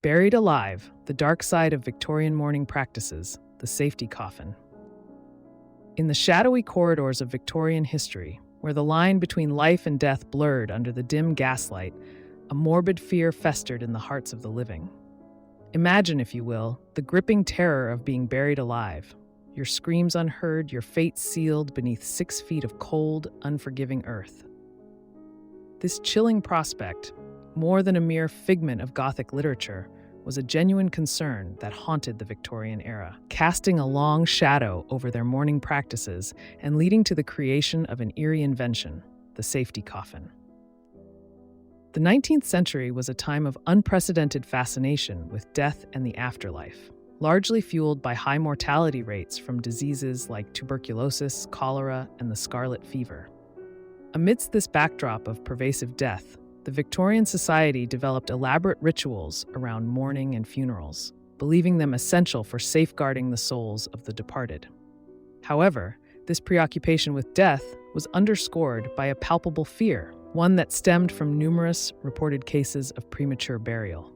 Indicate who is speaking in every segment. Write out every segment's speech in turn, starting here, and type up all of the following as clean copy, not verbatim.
Speaker 1: Buried alive, the dark side of Victorian mourning practices, the safety coffin. In the shadowy corridors of Victorian history, where the line between life and death blurred under the dim gaslight, a morbid fear festered in the hearts of the living. Imagine, if you will, the gripping terror of being buried alive, your screams unheard, your fate sealed beneath 6 feet of cold, unforgiving earth. This chilling prospect, more than a mere figment of Gothic literature, was a genuine concern that haunted the Victorian era, casting a long shadow over their mourning practices and leading to the creation of an eerie invention, the safety coffin. The 19th century was a time of unprecedented fascination with death and the afterlife, largely fueled by high mortality rates from diseases like tuberculosis, cholera, and the scarlet fever. Amidst this backdrop of pervasive death, the Victorian society developed elaborate rituals around mourning and funerals, believing them essential for safeguarding the souls of the departed. However, this preoccupation with death was underscored by a palpable fear, one that stemmed from numerous reported cases of premature burial.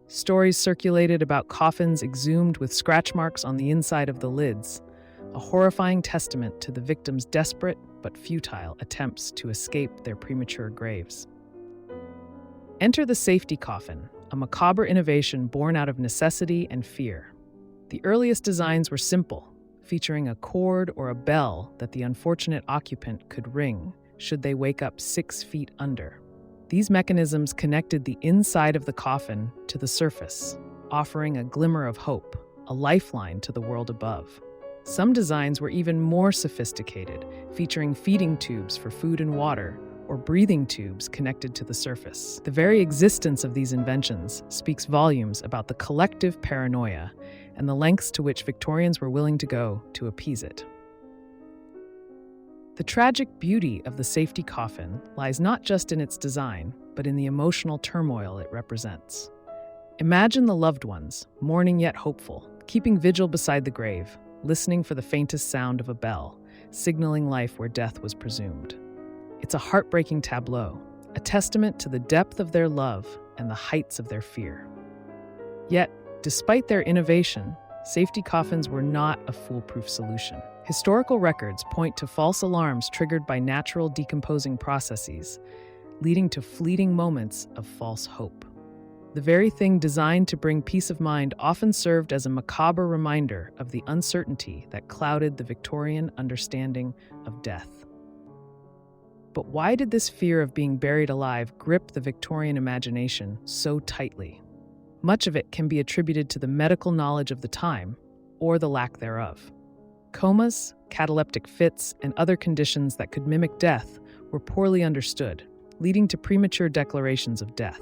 Speaker 1: Stories circulated about coffins exhumed with scratch marks on the inside of the lids, a horrifying testament to the victims' desperate but futile attempts to escape their premature graves. Enter the safety coffin, a macabre innovation born out of necessity and fear. The earliest designs were simple, featuring a cord or a bell that the unfortunate occupant could ring should they wake up 6 feet under. These mechanisms connected the inside of the coffin to the surface, offering a glimmer of hope, a lifeline to the world above. Some designs were even more sophisticated, featuring feeding tubes for food and water, or breathing tubes connected to the surface. The very existence of these inventions speaks volumes about the collective paranoia and the lengths to which Victorians were willing to go to appease it. The tragic beauty of the safety coffin lies not just in its design, but in the emotional turmoil it represents. Imagine the loved ones, mourning yet hopeful, keeping vigil beside the grave, listening for the faintest sound of a bell, signaling life where death was presumed. It's a heartbreaking tableau, a testament to the depth of their love and the heights of their fear. Yet, despite their innovation, safety coffins were not a foolproof solution. Historical records point to false alarms triggered by natural decomposing processes, leading to fleeting moments of false hope. The very thing designed to bring peace of mind often served as a macabre reminder of the uncertainty that clouded the Victorian understanding of death. But why did this fear of being buried alive grip the Victorian imagination so tightly? Much of it can be attributed to the medical knowledge of the time, or the lack thereof. Comas, cataleptic fits, and other conditions that could mimic death were poorly understood, leading to premature declarations of death.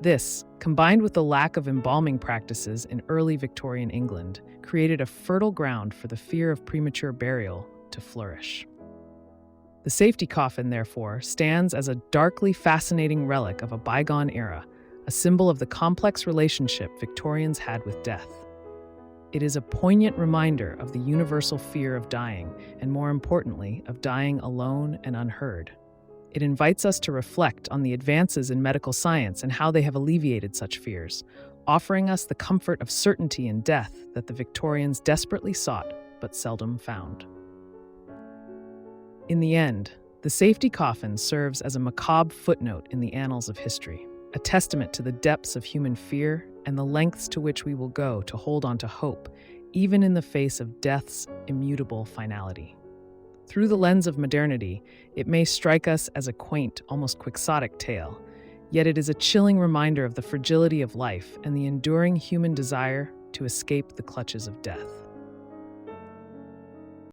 Speaker 1: This, combined with the lack of embalming practices in early Victorian England, created a fertile ground for the fear of premature burial to flourish. The safety coffin, therefore, stands as a darkly fascinating relic of a bygone era, a symbol of the complex relationship Victorians had with death. It is a poignant reminder of the universal fear of dying, and more importantly, of dying alone and unheard. It invites us to reflect on the advances in medical science and how they have alleviated such fears, offering us the comfort of certainty in death that the Victorians desperately sought but seldom found. In the end, the safety coffin serves as a macabre footnote in the annals of history, a testament to the depths of human fear and the lengths to which we will go to hold on to hope, even in the face of death's immutable finality. Through the lens of modernity, it may strike us as a quaint, almost quixotic tale, yet it is a chilling reminder of the fragility of life and the enduring human desire to escape the clutches of death.